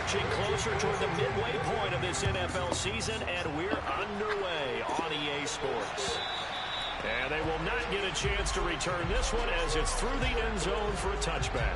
inching closer toward the midway point of this NFL season, and we're underway on EA Sports. And they will not get a chance to return this one as it's through the end zone for a touchback.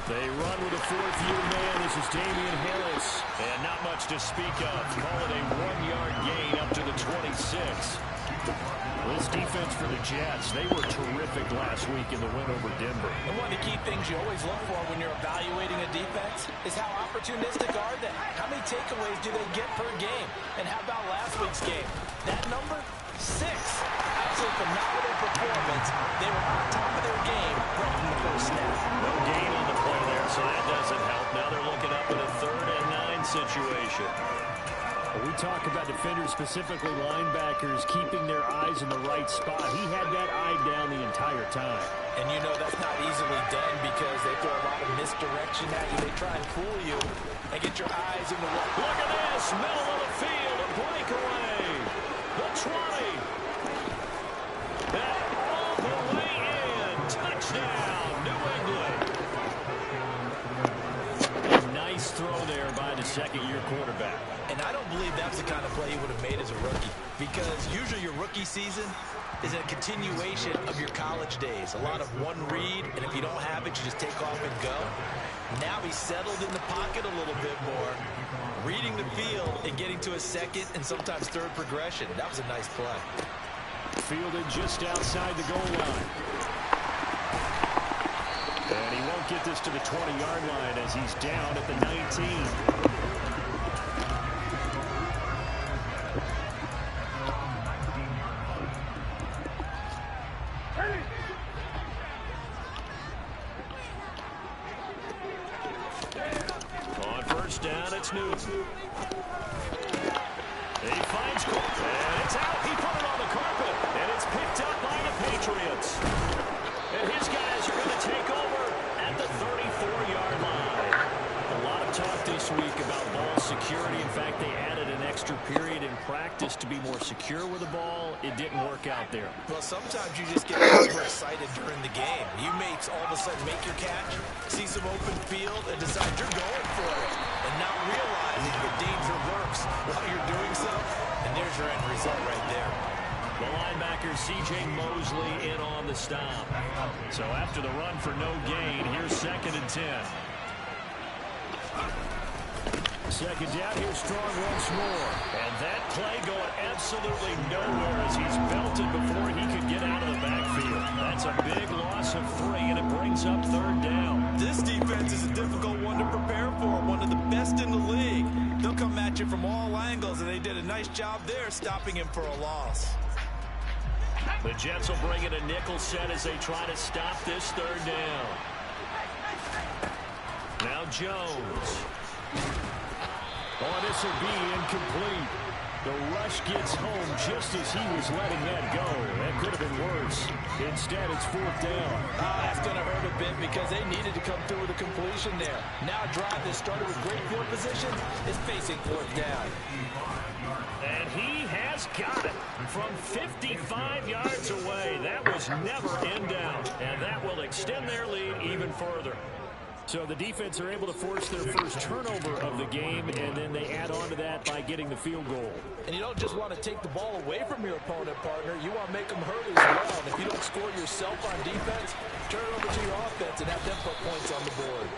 They run with a fourth-year man. This is Damian Harris. And not much to speak of. Call it a 1-yard gain up to the 26. This defense for the Jets, they were terrific last week in the win over Denver. And one of the key things you always look for when you're evaluating a defense is how opportunistic are they? How many takeaways do they get per game? And how about last week's game? That number? 6. Absolutely phenomenal performance. They were on top of their game right from the first snap. No gain on the play there, so that doesn't help. Now they're looking up in a 3rd and 9 situation. Well, we talk about defenders, specifically linebackers, keeping their eyes in the right spot. He had that eye down the entire time. And you know that's not easily done because they throw a lot of misdirection at you. They try and fool you and get your eyes in the right. Look at this, middle of the field, a breakaway. The 20. And all the way in. Touchdown, New England. A nice throw there by the second-year quarterback. And I don't believe that's the kind of play he would have made as a rookie because usually your rookie season is a continuation of your college days. A lot of one read, and if you don't have it, you just take off and go. Now he's settled in the pocket a little bit more, reading the field and getting to a second and sometimes third progression. That was a nice play. Fielded just outside the goal line. And he won't get this to the 20-yard line as he's down at the 19. Down, it's Newton. He finds Colt, and it's out. He put it on the carpet, and it's picked up by the Patriots. And his guys are going to take over at the 34-yard line. A lot of talk this week about ball security. In fact, they added an extra period in practice to be more secure with the ball. It didn't work out there. Well, sometimes you just get overexcited during the game. You may all of a sudden make your catch, see some open field, and decide you're going for it. And not realizing the danger lurks while you're doing so. And there's your end result right there. The linebacker, C.J. Mosley, in on the stop. So after the run for no gain, here's 2nd and 10. Second down, here's Strong once more. And that play going absolutely nowhere as he's belted before he could get out of the backfield. That's a big loss of 3, and it brings up 3rd down. This defense is a difficult one to prepare for, one of the best in the league. They'll come at you from all angles, and they did a nice job there stopping him for a loss. The Jets will bring in a nickel set as they try to stop this 3rd down. Now Jones. Oh, this will be incomplete. The rush gets home just as he was letting that go. That could have been worse. Instead, it's 4th down. That's going to hurt a bit because they needed to come through with a completion there. Now a drive that started with great field position is facing 4th down. And he has got it from 55 yards away. That was never in doubt. And that will extend their lead even further. So the defense are able to force their first turnover of the game, and then they add on to that by getting the field goal. And you don't just want to take the ball away from your opponent, partner. You want to make them hurt as well. And if you don't score yourself on defense, turn it over to your offense and have them put points on the board.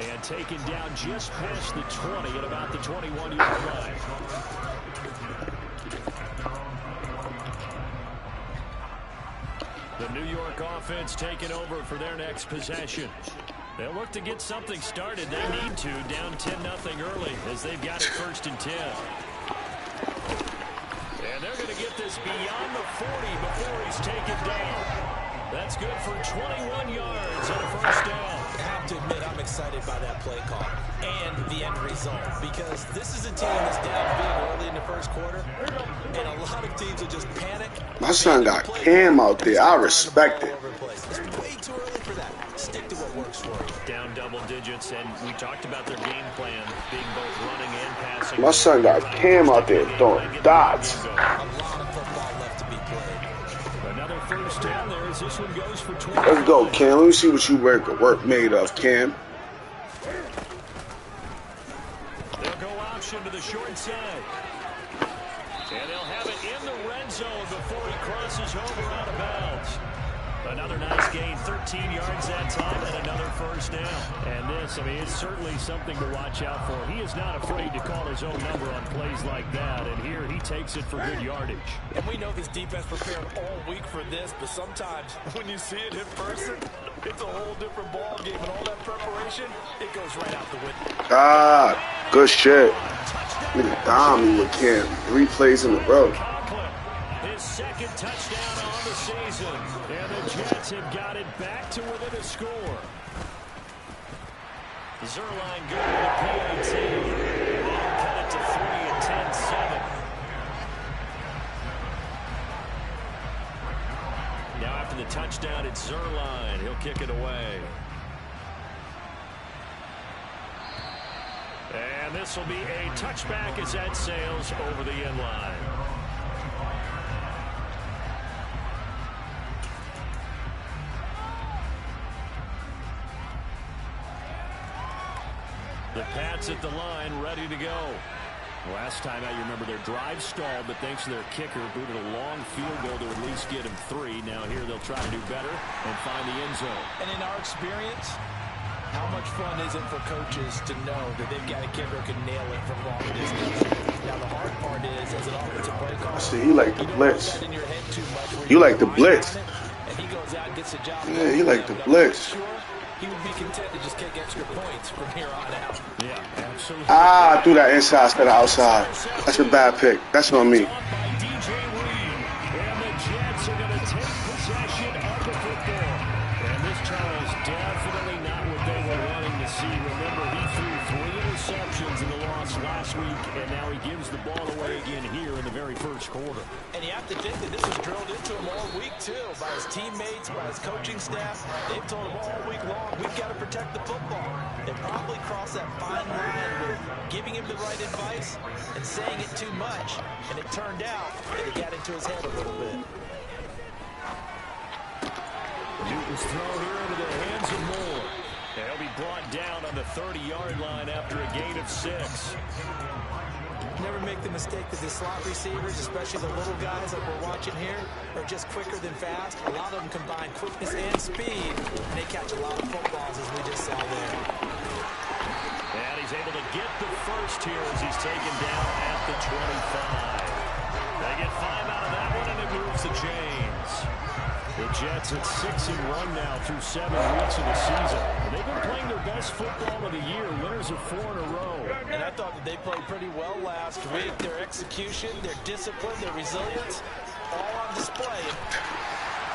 And taken down just past the 20 at about the 21-yard line. The New York offense taking over for their next possession. They'll look to get something started. They need to, down 10-0 early as they've got it 1st and 10. And they're going to get this beyond the 40 before he's taken down. That's good for 21 yards and a 1st down. I have to admit, I'm excited by that play call and the end result because this is a team that's down big early in the 1st quarter, and a lot of teams will just panic. My son got Cam out there. I respect it. It's way too early for that. Stick to what works for you. Down double digits, and we talked about their game plan being both running and passing. My son got Cam out there throwing dots. A lot of football left to be played. Another first down there as this one goes for 20. Let's go, Cam. Let me see what you work made of, Cam. They'll go option to the short side. And they'll have it in the red zone before he crosses over out of bounds. Another nice gain, 13 yards that time, and another first down. And this, I mean, it's certainly something to watch out for. He is not afraid to call his own number on plays like that, and here he takes it for good yardage. And we know this defense prepared all week for this, but sometimes when you see it in person, it's a whole different ball game, and all that preparation, it goes right out the window. Ah, good shit. Nigga dominated with Cam. 3 plays in a row. His second touchdown on the season. And the Jets have got it back to within a score. Zuerlein going to the PAT. Cut it to 3 and 10-7. Now after the touchdown, it's Zuerlein. He'll kick it away. And this will be a touchback as that sails over the end line. The Pats at the line, ready to go. Last time out, you remember their drive stalled, but thanks to their kicker, booted a long field goal to at least get him 3. Now here they'll try to do better and find the end zone. And in our experience, how much fun is it for coaches to know that they've got a kicker who can nail it from long distance? Now the hard part is, as an offensive play caller, See, he like the blitz. in your head too much. You like the blitz. And he goes out and gets the job. Yeah, he like the blitz. He would be content to just kick extra points from here on out. Yeah, absolutely. Ah, I threw that inside instead of outside. That's a bad pick. That's on me. By DJ Reed. And the Jets are going to take possession of the football. And this, Charles, definitely not what they were wanting to see. Remember, he threw 3 interceptions in the loss last week, and now he gives the ball away again here in the very first quarter. And you have to think that this was drilled into him all week, too, by his teammates, by his coaching staff. They've told him all week long, we've got to protect the football. They probably crossed that fine line with giving him the right advice and saying it too much. And it turned out that it got into his head a little bit. Newton's throw here into the hands of Moore. And he'll be brought down on the 30-yard line after a gain of 6. Never make the mistake that the slot receivers, especially the little guys that we're watching here, are just quicker than fast. A lot of them combine quickness and speed, and they catch a lot of footballs, as we just saw there. And he's able to get the first here as he's taken down at the 25. They get 5 out of that one, and it moves the chains. The Jets at 6-1 now through 7 weeks of the season. They've been playing their best football of the year. Winners of 4 in a row. And I thought that they played pretty well last week. Their execution, their discipline, their resilience, all on display.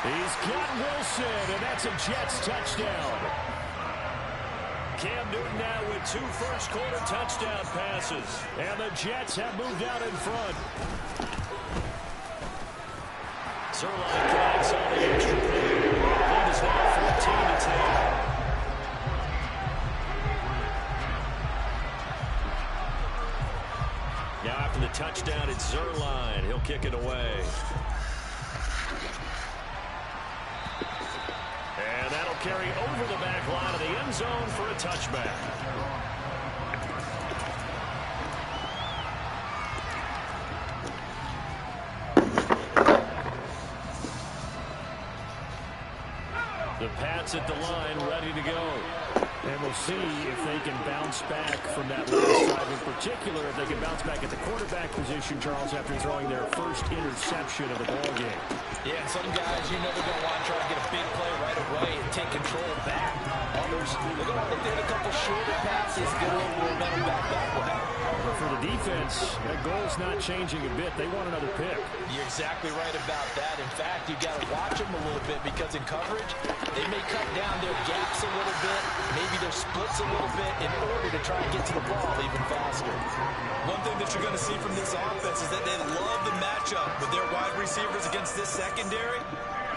He's got Wilson, and that's a Jets touchdown. Cam Newton now with 2 first-quarter touchdown passes. And the Jets have moved out in front. Zuerlein connects on the extra point. Lead is now 14-10. Now after the touchdown, it's Zuerlein. He'll kick it away. And that'll carry over the back line of the end zone for a touchback. The Pats at the line, ready to go. And we'll see if they can bounce back from that last drive. In particular, if they can bounce back at the quarterback position, Charles, after throwing their first interception of the ball game. Yeah, and some guys, you know, they're going to want to try to get a big play right away and take control back. Others, they're going to want to get a couple shorter passes, get a little momentum back that way. But for the defense, that goal's not changing a bit. They want another pick. You're exactly right about that. In fact, you've got to watch them a little bit because in coverage, they may cut down their gaps a little bit, maybe their splits a little bit in order to try and get to the ball even faster. One thing that you're going to see from this offense is that they love the matchup with their wide receivers against this secondary.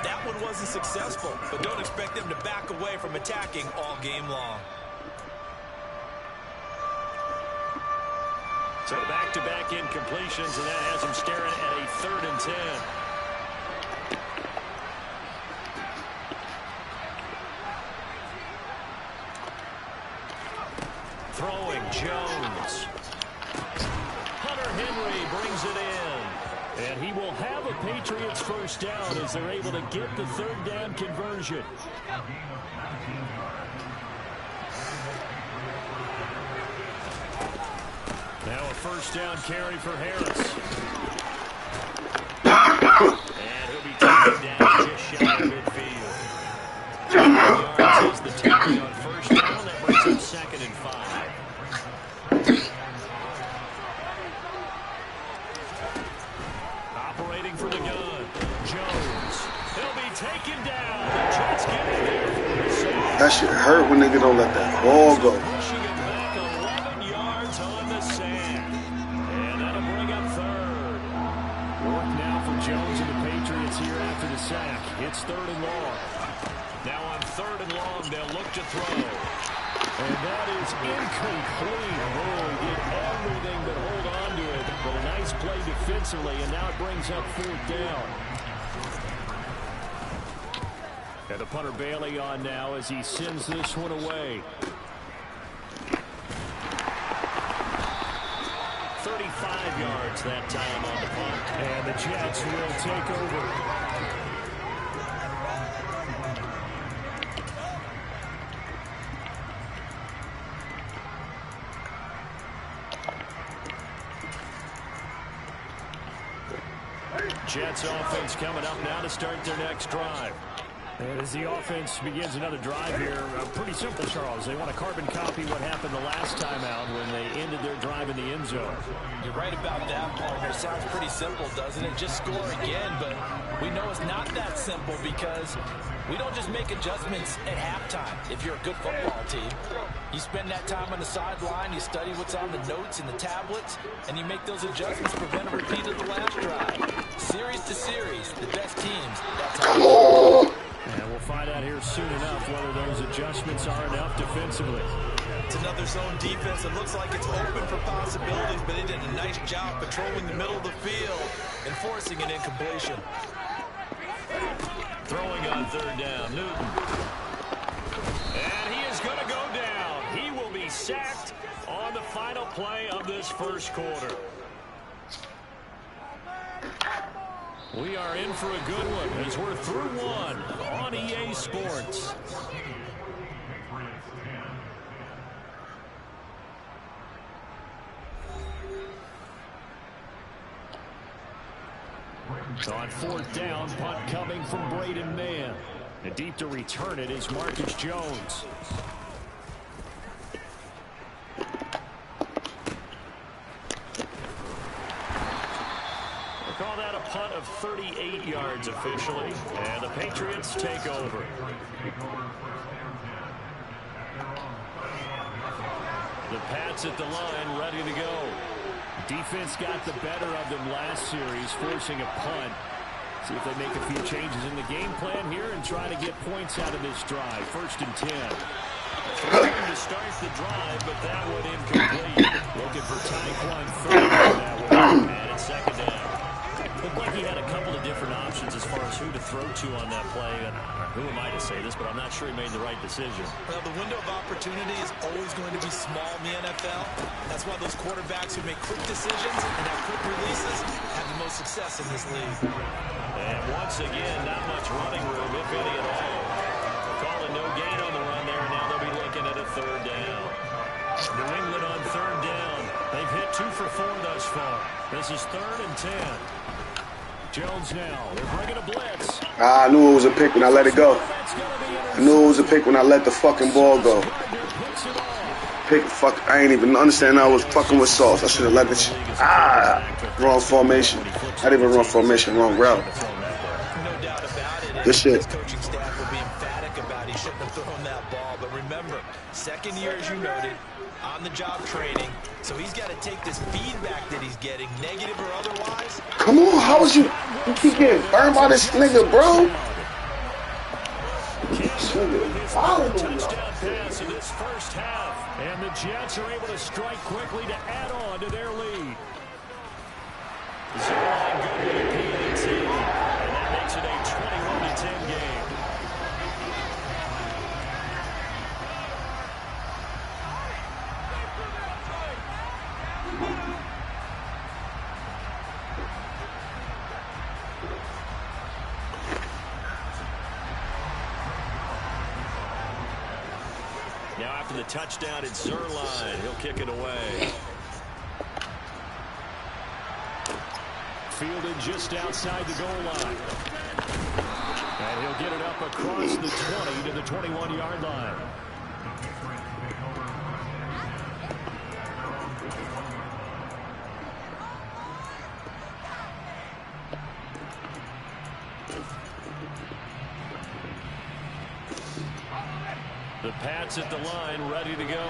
That one wasn't successful, but don't expect them to back away from attacking all game long. So back-to-back incompletions, and that has him staring at a 3rd and 10. Throwing Jones. Hunter Henry brings it in. And he will have a Patriots first down as they're able to get the 3rd down conversion. Now a first down carry for Harris. And he'll be taken down just shy of midfield. 2 yards is the target on first down. That brings up 2nd and 5. Operating for the gun. Jones. He'll be taken down. The Jets get it there. That shit hurt when nigga don't let that ball go. Pushing it back 11 yards on the sand. And that'll bring up 3rd. Work now for Jones and the Patriots here after the sack. It's 3rd and long. Now on 3rd and long, they'll look to throw. And that is incomplete. Oh, he did everything but hold on to it. But a nice play defensively, and now it brings up 4th down. And the punter Bailey on now as he sends this one away. 35 yards that time on the punt. And the Jets will take over. Jets offense coming up now to start their next drive. And as the offense begins another drive here, pretty simple, Charles. They want to carbon copy what happened the last time out when they ended their drive in the end zone. You're right about that, partner. It sounds pretty simple, doesn't it? Just score again, but we know it's not that simple because we don't just make adjustments at halftime. If you're a good football team, you spend that time on the sideline, you study what's on the notes and the tablets, and you make those adjustments to prevent a repeat of the last drive. Series to series, the best teams, that's how. And we'll find out here soon enough whether those adjustments are enough defensively. It's another zone defense. It looks like it's open for possibilities, but they did a nice job patrolling the middle of the field and forcing an incompletion. Throwing on 3rd down, Newton. And he is going to go down. He will be sacked on the final play of this first quarter. We are in for a good one as we're through one on EA Sports. On 4th down, punt coming from Braden Mann. And deep to return it is Marcus Jones. Call that a punt of 38 yards officially, and the Patriots take over. The Pats at the line, ready to go. Defense got the better of them last series, forcing a punt. See if they make a few changes in the game plan here and try to get points out of this drive. 1st and 10. Trying to start the drive, but that one incomplete. Looking for Tyquan Thornton on that one, and it's 2nd down. Looked like he had a couple of different options as far as who to throw to on that play. And who am I to say this, but I'm not sure he made the right decision. Well, the window of opportunity is always going to be small in the NFL. That's why those quarterbacks who make quick decisions and have quick releases have the most success in this league. And once again, not much running room, if any at all. Calling no gain on the run there, and now they'll be looking at a 3rd down. New England on 3rd down. They've hit 2 for 4 thus far. This is 3rd and 10. Jones now. They're bringing a blitz. I knew it was a pick when I let it go. I knew it was a pick when I let the fucking ball go. Pick, fuck, I ain't even understand I was fucking with Sauce. I should have let it. Wrong formation. Not even wrong formation, wrong route. No doubt about it. Good shit. His coaching staff will be emphatic about he shouldn't have thrown that ball. But remember, 2nd year, as you noted, on-the-job training. So he's got to take this feedback that he's getting, negative or otherwise. Come on, how is you keep getting burned by this nigga, bro? Touchdown pass in this first half. And the Jets are able to strike quickly to add on to their lead. Zerline good with a PAT. And that makes it a 21-10 game. Now after the touchdown, it's Zerline. He'll kick it away. Fielded just outside the goal line. And he'll get it up across the 20 to the 21-yard line. The Pats at the line, ready to go.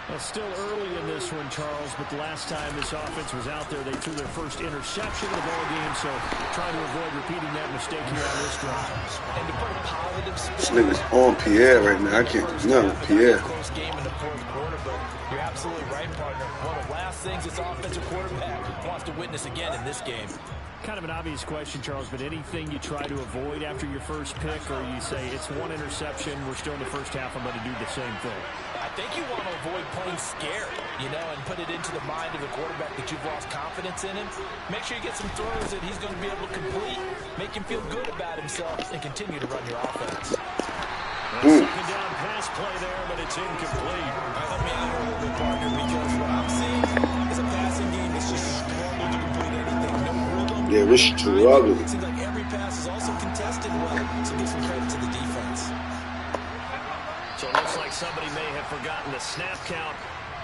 Well, still early in this one, Charles, but the last time this offense was out there, they threw their first interception of the ball game, so trying to avoid repeating that mistake here on this drive. And to put a positive spin. This nigga's on Pierre right now. I can't do nothing with Pierre. Close game in the fourth quarter, but you're absolutely right, partner. One of the last things this offensive quarterback wants to witness again in this game. Kind of an obvious question, Charles, but anything you try to avoid after your first pick, or you say it's one interception, we're still in the first half, I'm going to do the same thing? I think you want to avoid playing scared, and put it into the mind of the quarterback that you've lost confidence in him. Make sure you get some throws that he's going to be able to complete, make him feel good about himself, and continue to run your offense. Second down pass play there, but it's incomplete. All right, let me add a little bit, partner, because what I'm seeing is a passing game that's just struggled to complete anything. No rhythm. Yeah, we're struggling. It seems like every pass is also contested well, so give some credit to the defense. So it looks like somebody may have forgotten the snap count,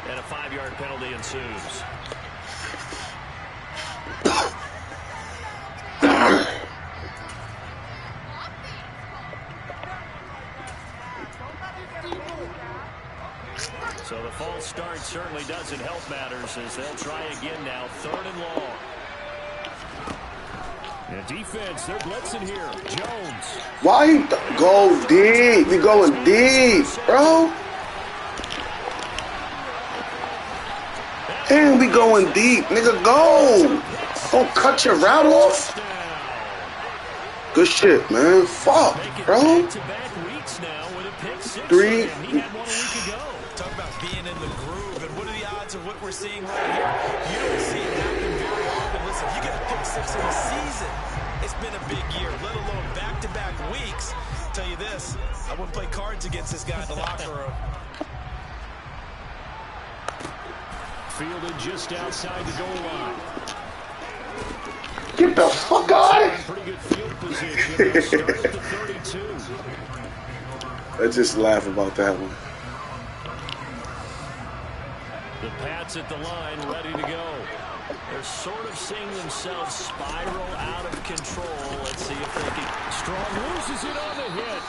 and a 5-yard penalty ensues. So the false start certainly doesn't help matters as they'll try again now, 3rd and long. And defense, they're blitzing here. Jones. Why you go deep? We going deep, bro. Damn, we going deep. Nigga, go. Don't cut your route off. Good shit, man. Fuck, bro. 3. Talk about being in the groove, and what are the odds of what we're seeing right here? You don't see it happen very often. Listen, you get a pick 6 in a season. It's been a big year, let alone back-to-back weeks. I'll tell you this, I wouldn't play cards against this guy in the locker room. Fielded just outside the goal line. Get the fuck out of here. Pretty good field position. Start at the 32. Let's just laugh about that one. The Pats at the line, ready to go. They're sort of seeing themselves spiral out of control. Let's see if they can. Strong loses it on the hit.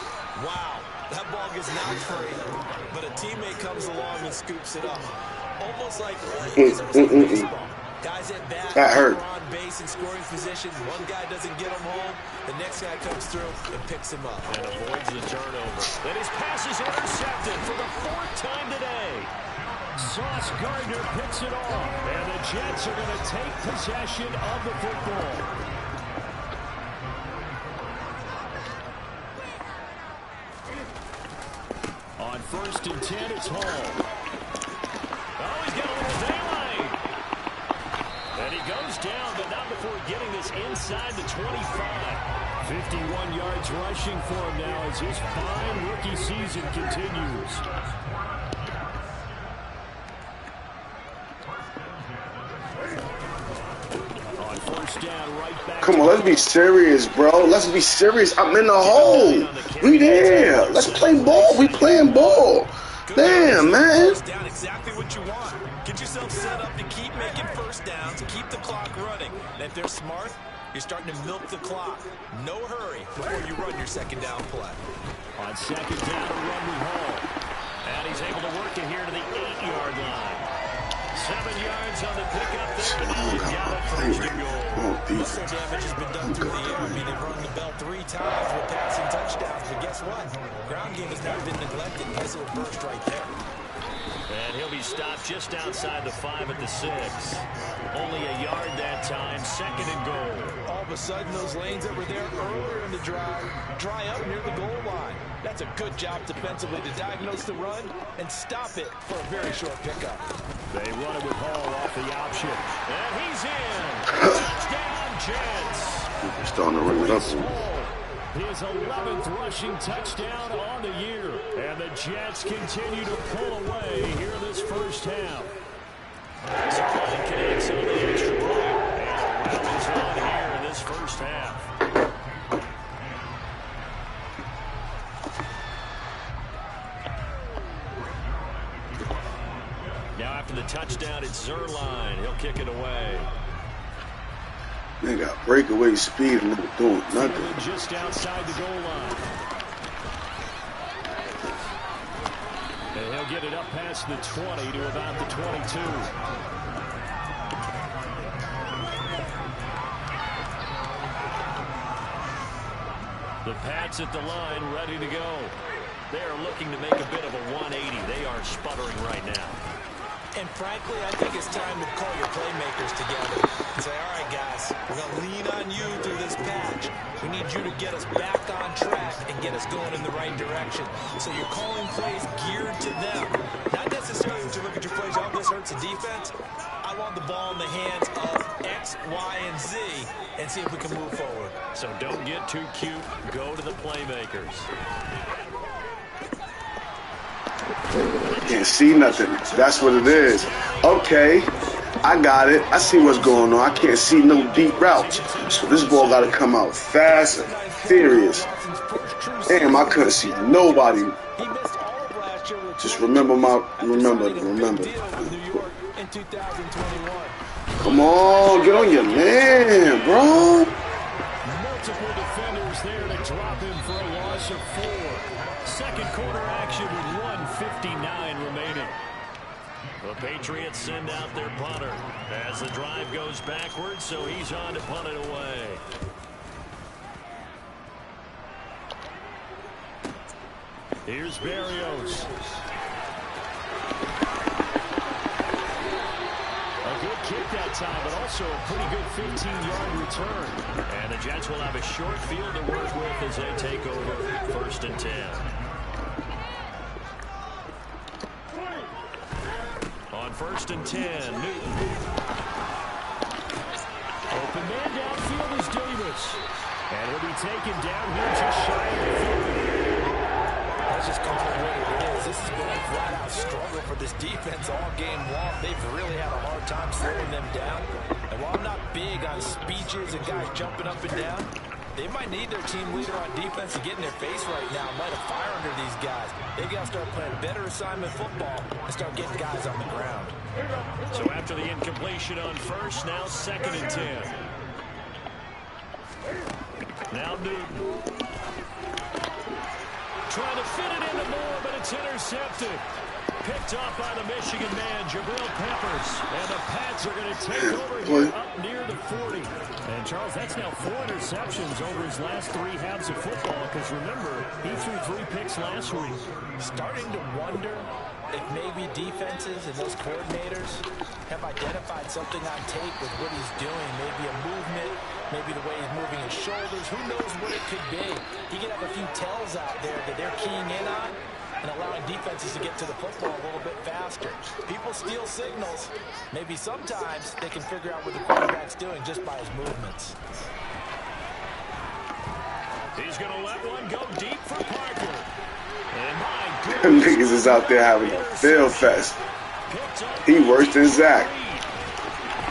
Wow, that ball gets knocked free, but a teammate comes along and scoops it up. Almost like baseball. Guys at bat, that hurt. On base in scoring position. One guy doesn't get him home. The next guy comes through and picks him up. And avoids the turnover. Then his pass is intercepted for the 4th time today. Sauce Gardner picks it off. And the Jets are going to take possession of the football. On 1st and 10, it's Hall. Oh, he's got a little daylight. And he goes down, but not before getting this inside the 25. 51 yards rushing for him now as his fine rookie season continues. On 1st down, right back. Come on, let's be serious, bro. Let's be serious. I'm in the hole. We there. Let's play ball. We playing ball. Damn, man. Down exactly what you want. Get yourself set up to keep making first downs, keep the clock running. And if they're smart, you're starting to milk the clock. No hurry before you run your 2nd down play. On 2nd down, run with Hall. And he's able to work it here to the 8-yard line. 7 yards on the pickup there. I don't got my play right now. Oh, Most of defense. their damage has been done through the air. I mean, they've rung the bell 3 times with passing touchdowns. But guess what? Ground game has not been neglected. Nice little burst right there. And he'll be stopped just outside the 5 at the 6. Only a yard that time, 2nd and goal. All of a sudden, those lanes that were there earlier in the drive dry up near the goal line. That's a good job defensively to diagnose the run and stop it for a very short pickup. They run it with Hall off the option. And he's in. Touchdown, Jets. They're starting to ring it up. His 11th rushing touchdown on the year. And the Jets continue to pull away here in this first half. Zerline connects on the extra point. And a round is on here in this first half. Now after the touchdown, it's Zerline. He'll kick it away. They got breakaway speed and they're doing nothing. Just outside the goal line. And he'll get it up past the 20 to about the 22. The Pats at the line, ready to go. They are looking to make a bit of a 180. They are sputtering right now. And frankly, I think it's time to call your playmakers together and say, all right, guys, we're going to lean on you through this patch. We need you to get us back on track and get us going in the right direction. So you're calling plays geared to them. Not necessarily to look at your plays, oh, this hurts the defense. I want the ball in the hands of X, Y, and Z and see if we can move forward. So don't get too cute. Go to the playmakers. Can't see nothing. That's what it is. Okay, I got it. I see what's going on. I can't see no deep routes. So this ball got to come out fast and furious. Damn, I couldn't see nobody. Just remember. Come on, get on your man, bro. Multiple defenders there to drop him for a loss of 4. Second quarter action with 1:59 remaining. The Patriots send out their punter as the drive goes backwards, so he's on to punt it away. Here's Berrios. A good kick that time, but also a pretty good 15-yard return. And the Jets will have a short field to work with as they take over 1st and 10. On 1st and 10, Newton. Open man downfield is Davis. And he'll be taken down here just shy of the 50. Let's just call it what it is. This has been a flat-out struggle for this defense all game long. They've really had a hard time slowing them down. And while I'm not big on speeches and guys jumping up and down, they might need their team leader on defense to get in their face right now and light a fire under these guys. They've got to start playing better assignment football and start getting guys on the ground. So after the incompletion on 1st, now 2nd and 10. Now Newton. Trying to fit it into Moore, but it's intercepted. Picked off by the Michigan man, Jabril Peppers. And the Pats are going to take over here up near the 40. And, Charles, that's now 4 interceptions over his last 3 halves of football. Because, remember, he threw 3 picks last week. Starting to wonder if maybe defenses and those coordinators have identified something on tape with what he's doing. Maybe a movement, maybe the way he's moving his shoulders. Who knows what it could be? He could have a few tells out there that they're keying in on and allowing defenses to get to the football a little bit faster. People steal signals. Maybe sometimes they can figure out what the quarterback's doing just by his movements. He's going to let one go deep for Parker. And my Them goodness, niggas is out there having a field fest. He worse than Zach.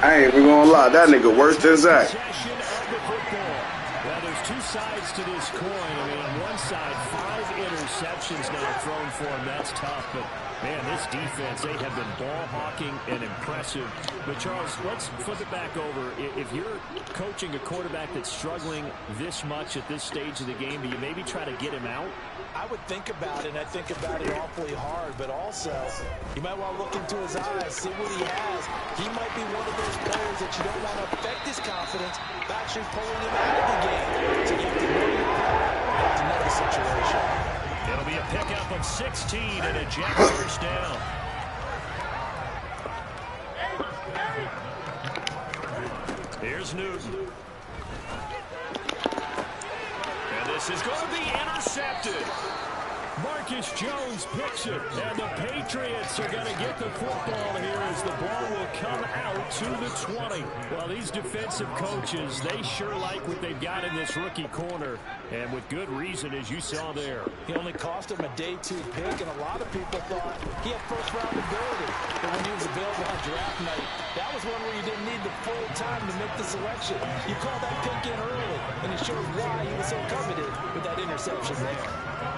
I ain't even gonna lie, that nigga worse than Zach. Possession of the football. Well, there's 2 sides to this coin. I mean, on one side, 5 interceptions now thrown for him. That's tough. But, man, this defense, they have been ball hawking and impressive. But, Charles, let's flip it back over. If you're coaching a quarterback that's struggling this much at this stage of the game, do you maybe try to get him out? I would think about it, and I think about it awfully hard, but also you might want to look into his eyes, see what he has. He might be one of those players that you don't want to affect his confidence by actually pulling him out of the game. So you have to know your part. That's another situation. It'll be a pickup of 16 and a Jet first down. Here's Newton. And this is going to be intercepted. Marcus Jones picks it, and the Patriots are going to get the football here as the ball will come out to the 20. Well, these defensive coaches, they sure like what they've got in this rookie corner, and with good reason, as you saw there. He only cost him a day 2 pick, and a lot of people thought he had first-round ability. But when he was available on draft night, that was one where you didn't need the full time to make the selection. You called that pick in early, and it shows why he was so coveted with that interception there.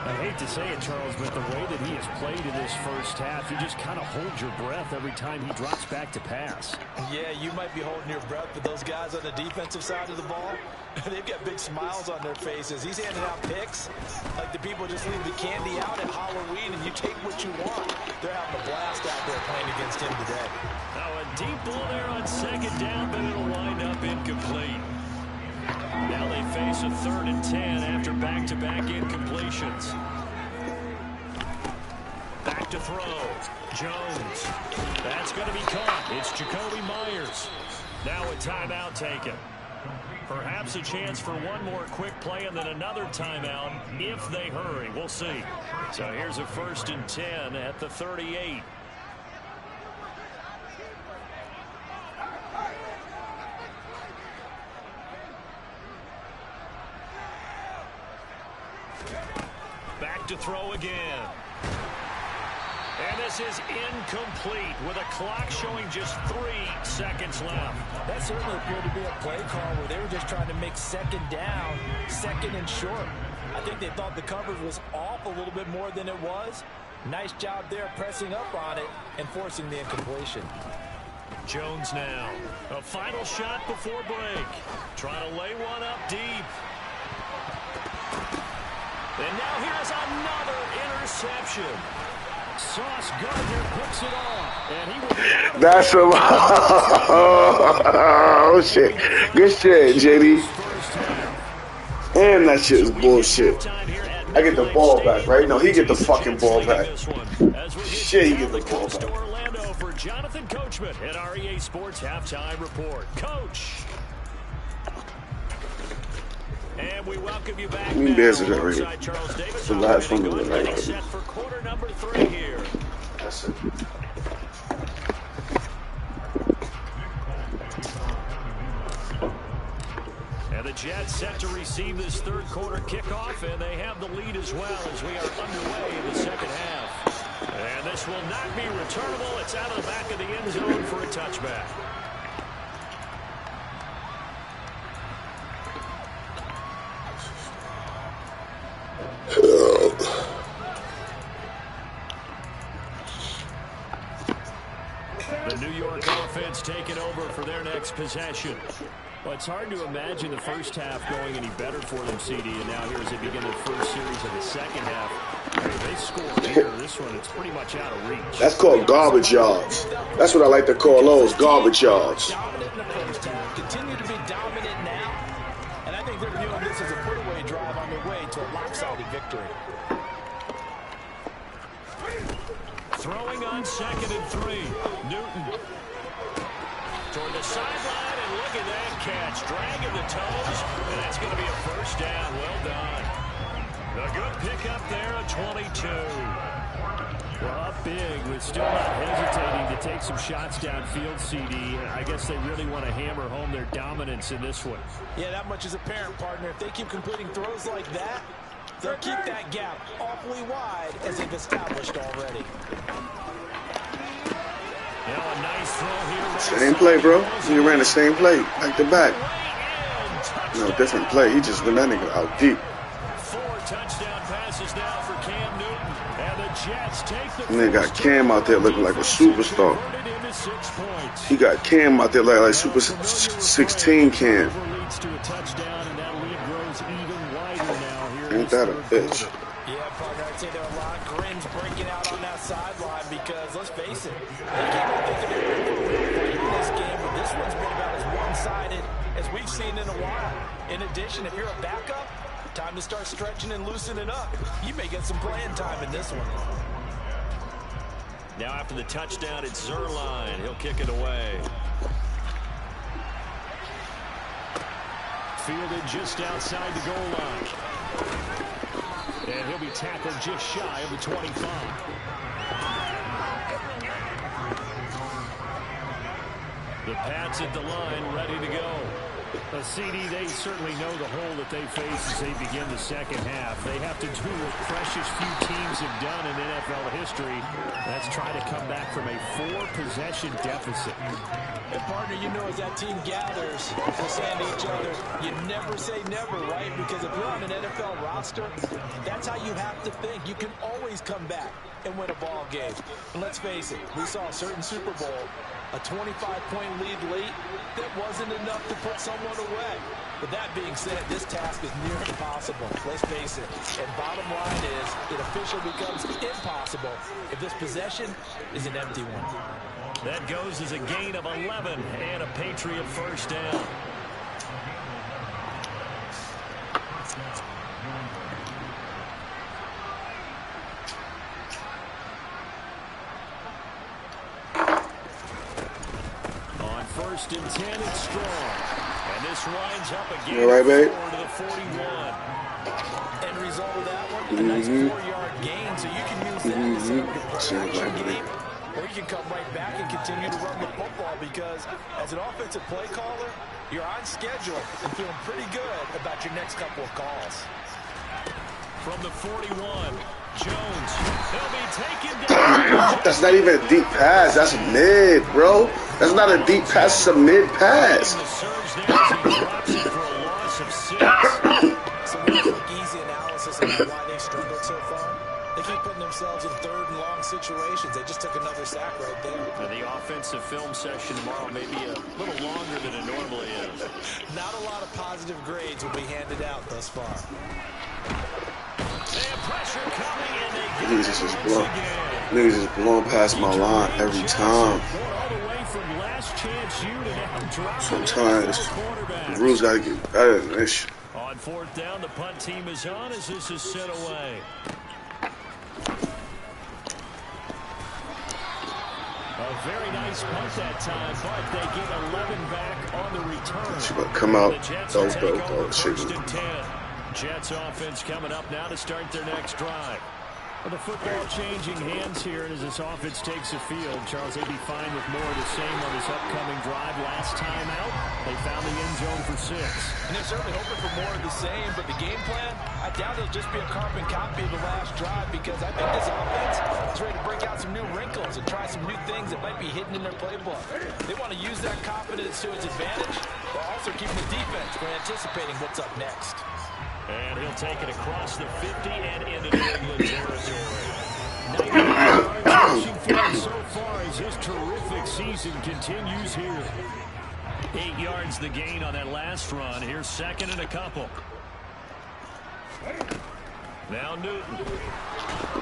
I hate to say it, Charles, but the way that he has played in this first half, you just kind of hold your breath every time he drops back to pass. Yeah, you might be holding your breath, but those guys on the defensive side of the ball, they've got big smiles on their faces. He's handing out picks like the people just leave the candy out at Halloween, and you take what you want. They're having a blast out there playing against him today. Now a deep ball there on second down, but it'll wind up incomplete. Now they face a 3rd and 10 after back-to-back incompletions. Back to throw. Jones. That's going to be caught. It's Jacoby Myers. Now a timeout taken. Perhaps a chance for one more quick play and then another timeout if they hurry. We'll see. So here's a 1st and 10 at the 38. Back to throw again. And this is incomplete with a clock showing just 3 seconds left. That certainly appeared to be a play call where they were just trying to make second down, second and short. I think they thought the coverage was off a little bit more than it was. Nice job there pressing up on it and forcing the incompletion. Jones now. A final shot before break. Trying to lay one up deep. And now here's another interception. Sauce Gardner picks it off. And he will. That's some. Oh, shit. Good shit, JD. And that shit is bullshit. I get the ball back, right? No, he get the fucking ball back. Shit, he get the ball back. Orlando for Jonathan Coachman at REA Sports Halftime Report. Coach. And we welcome you back now alongside Charles Davis. The last one was right. Set for quarter number 3 here. That's it. And the Jets set to receive this 3rd quarter kickoff, and they have the lead as well as we are underway in the second half. And this will not be returnable. It's out of the back of the end zone for a touchback. The New York offense taking over for their next possession. Well, it's hard to imagine the first half going any better for them, CD, and now here as they begin their first series of the second half. They score here. This one, it's pretty much out of reach. That's called garbage yards. That's what I like to call those, garbage yards. Dominant in the first half, continue to be dominant now, and I think they're viewing this as a put-away drive on their way to a lopsided victory. Throwing on 2nd and 3. Newton. Toward the sideline, and look at that catch. Dragging the toes, and that's going to be a first down. Well done. A good pickup there at 22. Well, up big, but still not hesitating to take some shots downfield, CD. I guess they really want to hammer home their dominance in this one. Yeah, that much is apparent, partner. If they keep completing throws like that, they'll keep that gap awfully wide as they've established already. Now a nice throw here. Same play, bro. He ran the same play, back to back. No, different play. He just went that nigga out deep. 4 touchdown passes now for Cam Newton. And the Jets take the. And they got Cam out there looking like a superstar. He got Cam out there like Super 16 Cam. Leads to a touchdown, and that lead grows even wider now here. Ain't that a bitch? Yeah, say there are a lot of grins breaking out on that sideline because, let's face it, they came out thinking they were in for a real fight in this game, but this one's been about as one-sided as we've seen in a while. In addition, if you're a backup, time to start stretching and loosening up. You may get some playing time in this one. Now after the touchdown, it's Zuerlein. He'll kick it away. Fielded just outside the goal line. And he'll be tackled just shy of the 25. The Pats at the line, ready to go. A CD, they certainly know the hole that they face as they begin the second half. They have to do what precious few teams have done in NFL history. That's try to come back from a 4-possession deficit. And partner, you know, as that team gathers, they're saying to each other, you never say never, right? Because if you're on an NFL roster, that's how you have to think. You can always come back and win a ball game. And let's face it, we saw a certain Super Bowl, a 25-point lead late, that wasn't enough to put someone away. But that being said, this task is near impossible. Let's face it. And bottom line is, it officially becomes impossible if this possession is an empty one. That goes as a gain of 11 and a Patriot first down. On 1st and 10, it's Strong. And this winds up again. You all right, babe? To the 41. End result of that one, a nice 4-yard gain, so you can use that to set up your preparation game. Or you can come right back and continue to run the football because as an offensive play caller, you're on schedule and feeling pretty good about your next couple of calls. From the 41, Jones. He'll be taken down. That's not even a deep pass. That's mid, bro. That's not a deep pass. It's a mid pass. The surge there as he drops it for a loss of 6. So real quick, easy analysis about why they struggled so far. They keep putting themselves in 3rd and long situations. They just took another sack right there. The offensive film session tomorrow may be a little longer than it normally is. Not a lot of positive grades will be handed out thus far. And pressure coming, and they Niggas just blowing past my line every time. Sometimes the rules gotta get better than this. On 4th down, the punt team is on as this is set away. A very nice punt that time, but they get 11 back on the return. She about to come out. Jets offense coming up now to start their next drive. Well, the football changing hands here as this offense takes the field. Charles, they'd be fine with more of the same on this upcoming drive. Last time out, they found the end zone for 6. And they're certainly hoping for more of the same, but the game plan, I doubt it'll just be a carbon copy of the last drive because I think this offense is ready to break out some new wrinkles and try some new things that might be hidden in their playbook. They want to use that confidence to its advantage while also keeping the defense from anticipating what's up next. And he'll take it across the 50 and into New England territory. 90 yards rushing for him so far as his terrific season continues here. 8 yards the gain on that last run. Here's 2nd and a couple. Now Newton.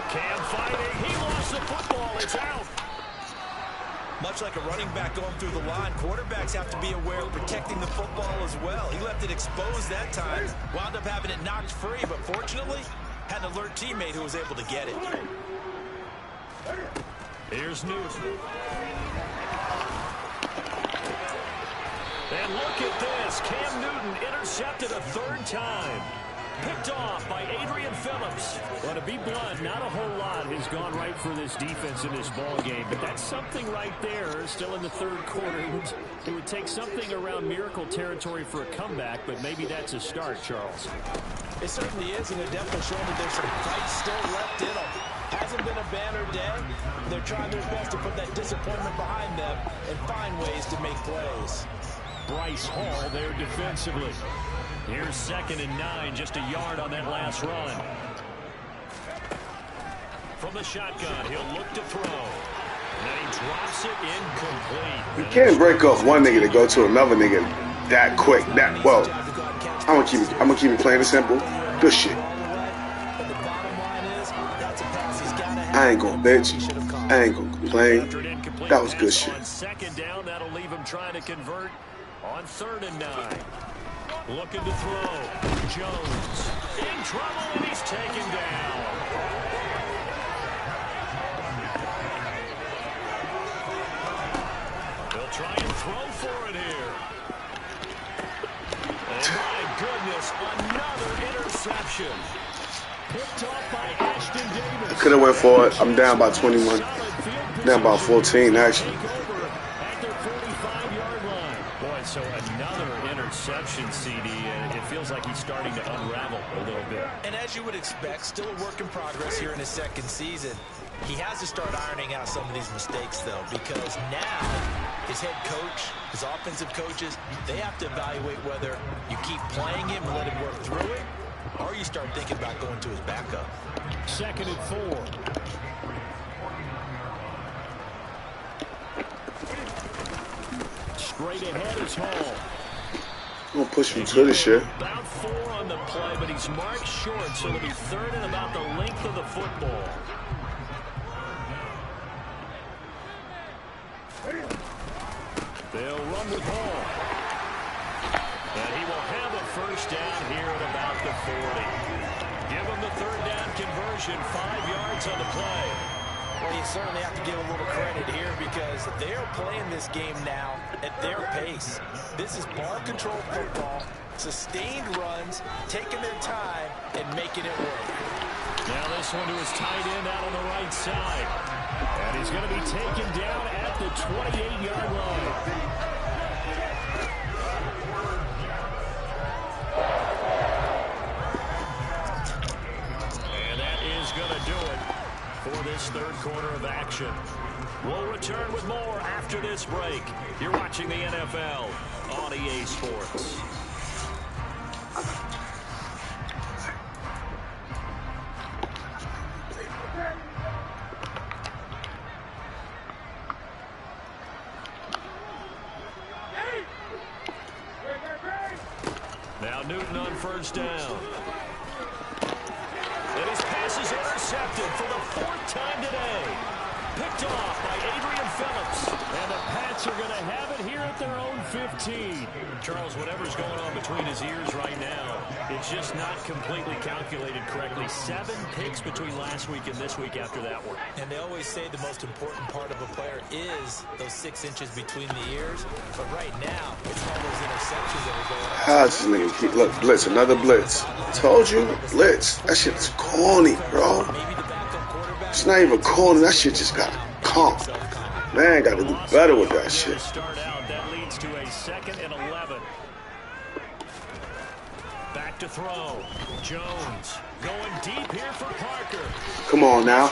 Cam fighting. He lost the football. It's out. Much like a running back going through the line, quarterbacks have to be aware of protecting the football as well. He left it exposed that time, wound up having it knocked free, but fortunately, had an alert teammate who was able to get it. Here's Newton. And look at this. Cam Newton intercepted a 3rd time. Picked off by Adrian Phillips. Well, to be blunt, not a whole lot has gone right for this defense in this ball game, but that's something right there. Still in the 3rd quarter. It would take something around miracle territory for a comeback, but maybe that's a start, Charles. It certainly is, and they're definitely showing that there's some fight still left in them. Hasn't been a banner day. They're trying their best to put that disappointment behind them and find ways to make plays. Bryce Hall there defensively. Here's 2nd and 9, just a yard on that last run. From the shotgun, he'll look to throw. And then he drops it incomplete. You can't break off one nigga to go to another nigga that quick. That well, I'm gonna keep it plain and simple. Good shit. But the bottom line is, that's I ain't gonna bitch. I ain't gonna complain. That was good shit. On second down, that'll leave him trying to convert on 3rd and 9. Looking to throw. Jones in trouble, and he's taken down. They'll try and throw for it here. And my goodness, another interception. Picked off by Ashton Davis. I could have went for it. I'm down by 21. Down by 14, actually. Boy, so another interception, CD. It feels like he's starting to unravel a little bit. And as you would expect, still a work in progress here in his second season. He has to start ironing out some of these mistakes, though, because now his head coach, his offensive coaches, they have to evaluate whether you keep playing him and let him work through it, or you start thinking about going to his backup. 2nd and 4. Straight ahead is Hall. I'm gonna push him to the shit. About 4 on the play, but he's marked short, so it'll be 3rd and about the length of the football. They'll run with Hall. And he will have a first down here at about the 40. Give him the 3rd down conversion, 5 yards on the play. Well, you certainly have to give a little credit here because they're playing this game now at their pace. This is ball control football, sustained runs, taking their time, and making it work. Now this one to his tight end out on the right side. And he's going to be taken down at the 28-yard line. And that is going to do it for this 3rd quarter of action. We'll return with more after this break. You're watching the NFL on EA Sports. Now Newton on first down. And his pass is intercepted for the 4th time today. Picked off by Adrian Phillips. And the Pats are going to have it here at their own 15. Charles, whatever's going on between his ears right now, it's just not completely calculated correctly. 7 picks between last week and this week after that one. And they always say the most important part of a player is those 6 inches between the ears. But right now, it's all those interceptions that are going on. Ah, this nigga keep, look, blitz, another blitz. I told you, blitz. That shit is corny, bro. It's not even corny. That shit just got calm. Man, got to do better with that shit. Start out, that leads to a 2nd and 11. Back to throw. Jones going deep here for Parker. Come on now.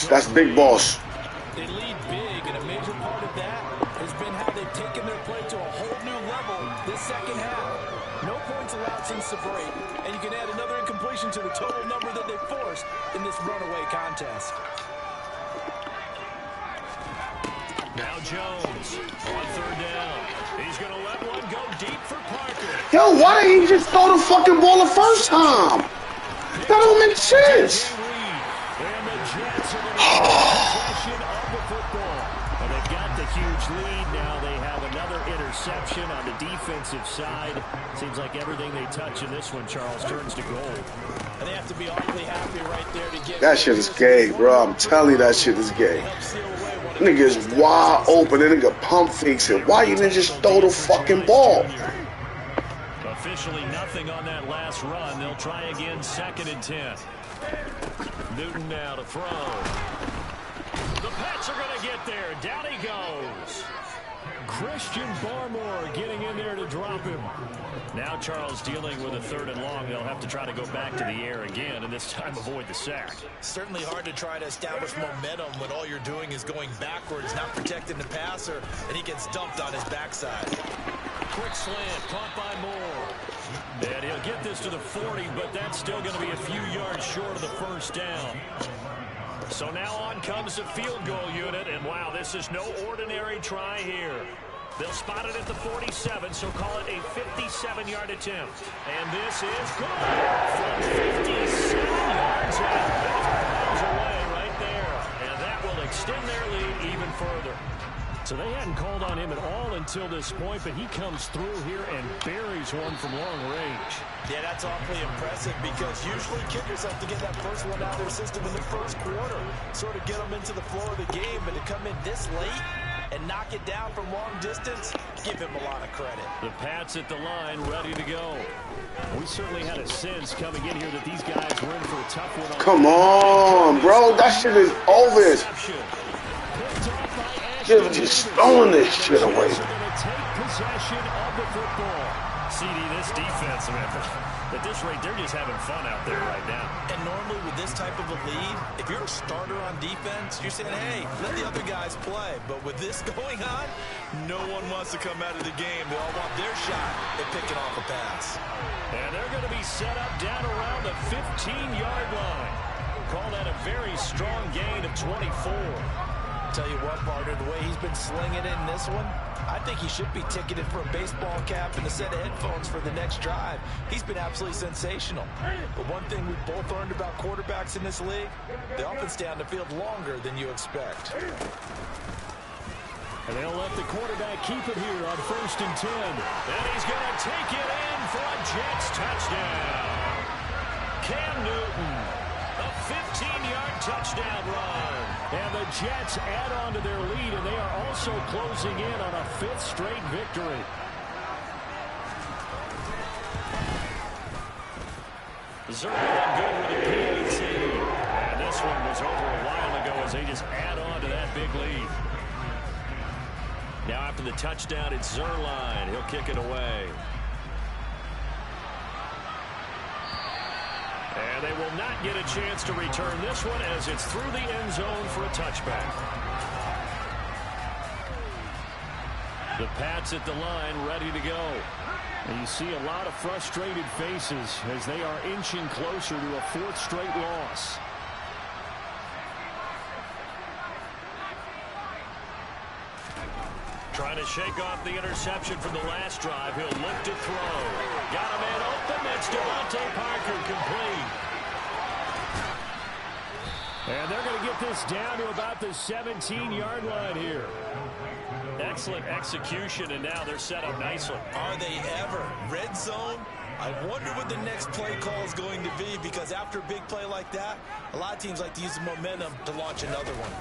That's big boss. They lead big, and a major part of that has been how they've taken their play to a whole new level this second half. No points allowed since the break, and you can add another incompletion to the total number that they forced in this runaway contest. Now Jones on 3rd down. He's going to let one go deep for Parker. Yo, why didn't he just throw the fucking ball the first time? That don't make sense. And the Jets are going to get possession of the football. And they've got the huge lead. Now they have another interception on the defensive side. Seems like everything they touch in this one, Charles, turns to gold. And they have to be awfully happy right there to get... That shit is gay, bro. I'm telling you that shit is gay. Nigga is wide open. That nigga pump fakes it. Why you didn't just throw the fucking ball? Officially nothing on that last run. They'll try again 2nd and 10. Newton now to throw. The Pats are going to get there. Down he goes. Christian Barmore getting in there to drop him. Now Charles dealing with a 3rd and long. They'll have to try to go back to the air again, and this time avoid the sack. Certainly hard to try to establish momentum when all you're doing is going backwards, not protecting the passer, and he gets dumped on his backside. Quick slant, caught by Moore. And he'll get this to the 40, but that's still going to be a few yards short of the first down. So now on comes the field goal unit, and wow, this is no ordinary try here. They'll spot it at the 47, so call it a 57-yard attempt. And this is good from 57 yards out. That was away right extend their lead even further. So they hadn't called on him at all until this point, but he comes through here and buries one from long range. Yeah, that's awfully impressive because usually kickers have to get that first one out of their system in the first quarter, sort of get them into the flow of the game, but to come in this late and knock it down from long distance, give him a lot of credit. The Pats at the line, ready to go. We certainly had a sense coming in here that these guys were in for a tough one. Come on, bro. That shit is over. Just throwing this shit away. Take possession of the football. CD, this defense, at this rate, they're just having fun out there right now. And normally with this type of a lead, if you're a starter on defense, you're saying, hey, let the other guys play. But with this going on, no one wants to come out of the game. They all want their shot at picking off a pass. And they're going to be set up down around the 15-yard line. Call that a very strong gain of 24. Tell you what, partner, the way he's been slinging it in this one, I think he should be ticketed for a baseball cap and a set of headphones for the next drive. He's been absolutely sensational. But one thing we've both learned about quarterbacks in this league, they often stay on the field longer than you expect. And they'll let the quarterback keep it here on 1st and 10. And he's going to take it in for a Jets touchdown. Cam Newton, a 15-yard touchdown run. And the Jets add on to their lead, and they are also closing in on a 5th straight victory. Zerline good with a PAT. And this one was over a while ago as they just add on to that big lead. Now after the touchdown, it's Zerline. He'll kick it away. And they will not get a chance to return this one as it's through the end zone for a touchback. The Pats at the line, ready to go. And you see a lot of frustrated faces as they are inching closer to a 4th straight loss. Trying to shake off the interception from the last drive. He'll look to throw. Got a man open. It's Devontae Parker, complete. And they're going to get this down to about the 17-yard line here. Excellent execution, and now they're set up nicely. Are they ever? Red zone? I wonder what the next play call is going to be, because after a big play like that, a lot of teams like to use the momentum to launch another one.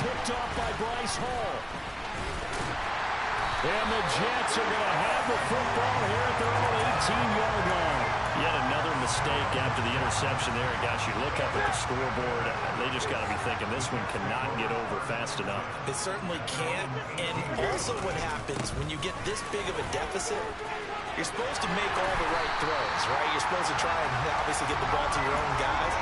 Picked off by Bryce Hall. And the Jets are going to have the football here at their own 18-yard line. Yet another mistake after the interception there. And gosh, you look up at the scoreboard, they just got to be thinking this one cannot get over fast enough. It certainly can't. And also what happens when you get this big of a deficit, you're supposed to make all the right throws, right? You're supposed to try and obviously get the ball to your own guys.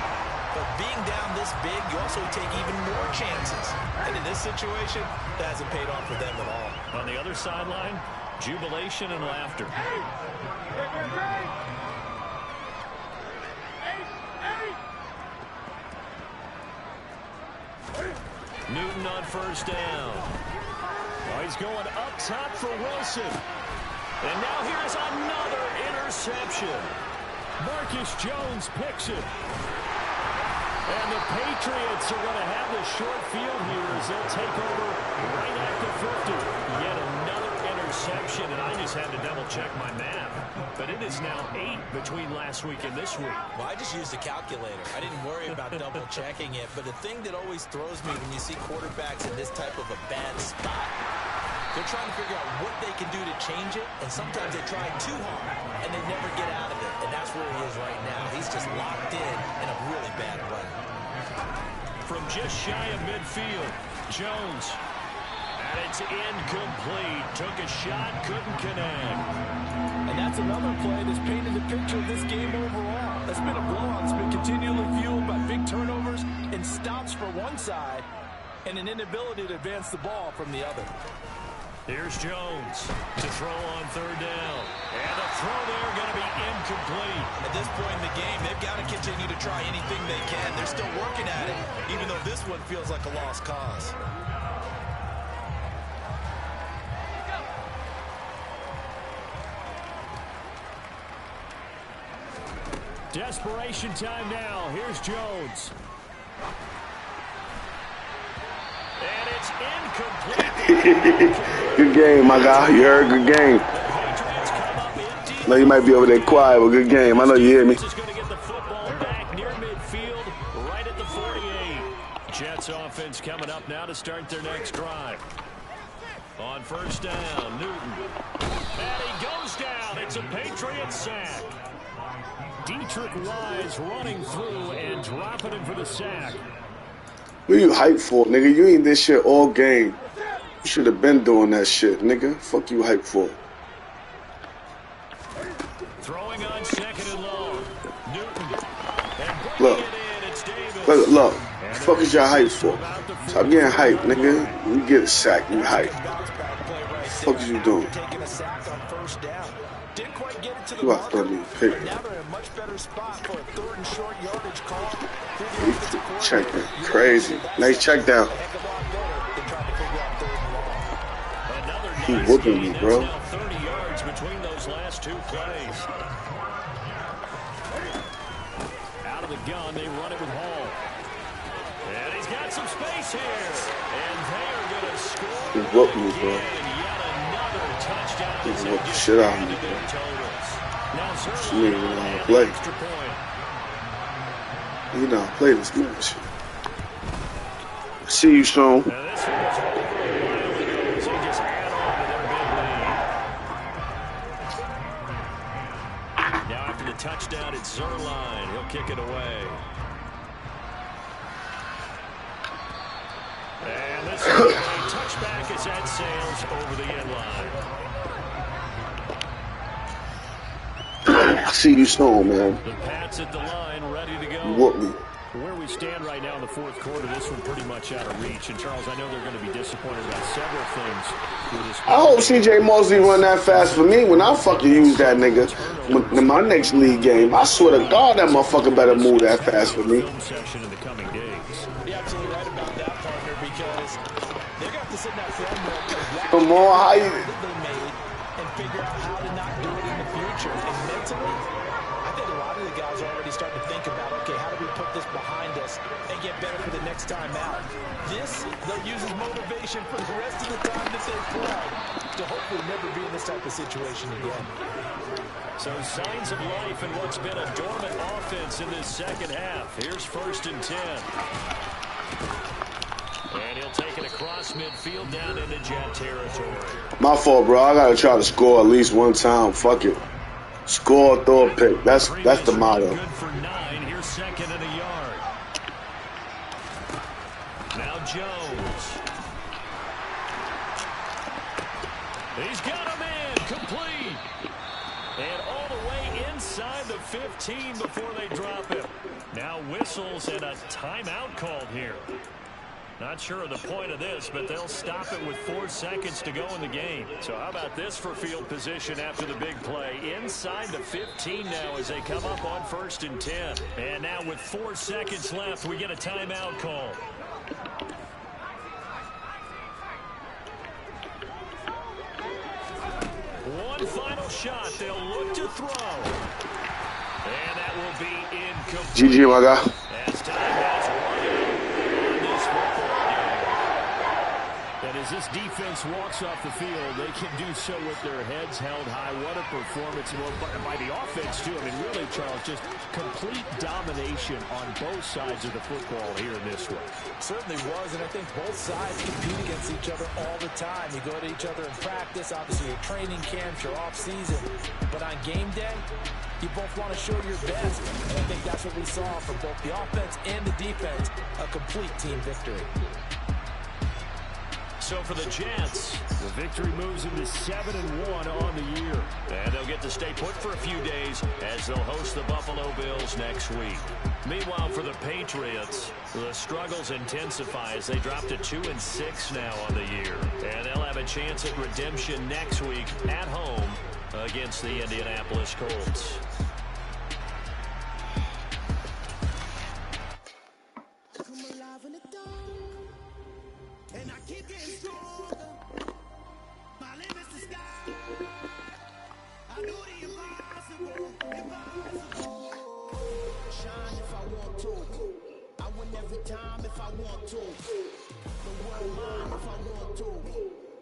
But being down this big, you also take even more chances. And in this situation, that hasn't paid off for them at all. On the other sideline, jubilation and laughter. Newton on 1st down. Oh, he's going up top for Wilson. And now here's another interception. Marcus Jones picks it. And the Patriots are going to have the short field here as they'll take over right at the 50. Yet another interception, and I just had to double-check my math. But it is now 8 between last week and this week. Well, I just used a calculator. I didn't worry about double-checking it. But the thing that always throws me when you see quarterbacks in this type of a bad spot, they're trying to figure out what they can do to change it, and sometimes they try too hard, and they never get out of it. And that's where he is right now. He's just locked in a really bad way. From just shy of midfield, Jones. And it's incomplete. Took a shot, couldn't connect. And that's another play that's painted the picture of this game overall. That's been a blowout. It's been continually fueled by big turnovers and stops for one side and an inability to advance the ball from the other. Here's Jones to throw on 3rd down. And the throw there going to be incomplete. At this point in the game, they've got to continue to try anything they can. They're still working at it, even though this one feels like a lost cause. Desperation time now. Here's Jones. And it's incomplete. Good game, my guy. You heard? Good game. No, you might be over there quiet, but good game. I know you hear me. Is going to get the football back near midfield, right at the 48. Jets offense coming up now to start their next drive. On first down, Newton. And he goes down. It's a Patriot sack. Dietrich Wise running through and dropping him for the sack. What you hype for, nigga? You ain't this shit all game. You should have been doing that shit, nigga. Fuck you hype for. Throwing on second and long. Newton. And Look. it in. It's Davis. Look. What the fuck is y'all hype for? Stop getting hype, nigga. You get a sack, you hype. What the fuck is you doing? You about to throw me a pick. Check it. Crazy. Nice check down. He whooping me, bro. 30 yards between those last two plays. Out of the gun, they run it with Hall. And he's got some space here. And they are going to score. He whooped me, bro. Yet another touchdown. He whooped the shit out of me, bro. She didn't even know how to play. You know how to play this match. See you soon. Now after the touchdown, it's Zuerlein. He'll kick it away. And this is a touchback as that sails over the end line. I see you soon, man. The Pats at the line, ready to go. You whooped me. Where we stand right now in the fourth quarter, this one pretty much out of reach. And, Charles, I know they're going to be disappointed about several things through this. I hope C.J. Mosley run that fast for me when I fucking use that nigga in my next league game. I swear to God, that motherfucker better move that fast for me. Film session in the coming days. You're absolutely right about that, partner, because they're going to have to sit in that framework. Come on, how you... They made and figure out how to not do it in the future. And mentally, I think a lot of the guys are already starting to think about, okay, how do we put this behind us and get better for the next time out? This, they'll use as motivation for the rest of the time that they play to hopefully never be in this type of situation again. So signs of life in what's been a dormant offense in this second half. Here's 1st and 10. And he'll take it across midfield down into Jet territory. My fault, bro. I gotta try to score at least one time. Fuck it. Score, throw a pick. That's the motto. Good for 9. Here's 2nd and a yard. Now Jones. He's got him in. Complete. And all the way inside the 15 before they drop him. Now whistles and a timeout called here. Not sure of the point of this, but they'll stop it with 4 seconds to go in the game. So how about this for field position after the big play? Inside the 15 now as they come up on 1st and 10. And now with 4 seconds left, we get a timeout call. One final shot. They'll look to throw. And that will be incomplete. GG, my guy. As time has run on this football game. And as this defense walks off the field, they can do so with their heads held high. What a performance by the offense, too. I mean, really, Charles, just complete domination on both sides of the football here in this one. Certainly was, and I think both sides compete against each other all the time. You go to each other in practice, obviously your training camps, your off-season. But on game day, you both want to show your best. And I think that's what we saw from both the offense and the defense, a complete team victory. So for the Jets, the victory moves them to 7-1 on the year. And they'll get to stay put for a few days as they'll host the Buffalo Bills next week. Meanwhile, for the Patriots, the struggles intensify as they drop to 2-6 now on the year. And they'll have a chance at redemption next week at home against the Indianapolis Colts. Shine if I want to. I win every time if I want to. The world mine if I want to.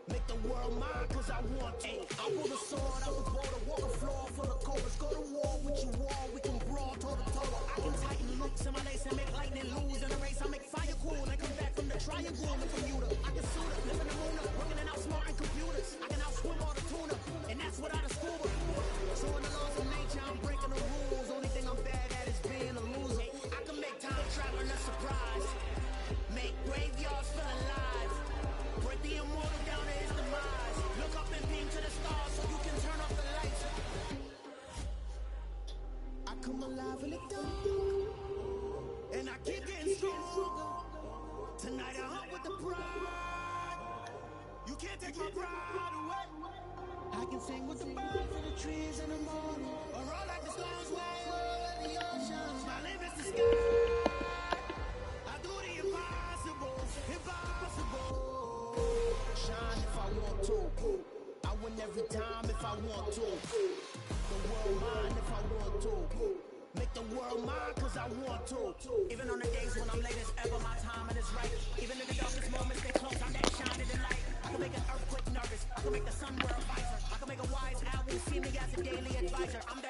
Make the world mine cause I want to. I pull a sword, I was born to walk a floor full of cobras. Go to war with you war, we can brawl toe to toe. I can tighten loops in my lace and make lightning lose. In a race I make fire cool and come back from the triangle in the Bermuda. I can suit up, live in the moon up, working and outsmarting computers. I can outswim all the tuna, and that's without a scuba. So in the laws of nature I'm breaking the rules. Only thing I'm bad at is being a loser. I can make time traveling a surprise. Make graveyards feel alive. Break the immortal down to his demise. Look up and beam to the stars so you can turn off the lights. I come alive in the dark, and I keep getting stronger. Tonight I hunt with the pride. You can't take my pride away. I can sing with the birds and the trees in the morning, or roll like the stones way over the ocean. Smiling is the sky. I do the impossible, impossible. Shine if I want to. I win every time if I want to. The world mine if I want to. Make the world mine cause I want to. Even on the days when I'm late as ever, my timing is right. Even in the darkest moments, they close, I'm that shining the light. I can make an earthquake nervous. I can make the sun wear a visor. I can make a wise owl see me as a daily advisor. I'm that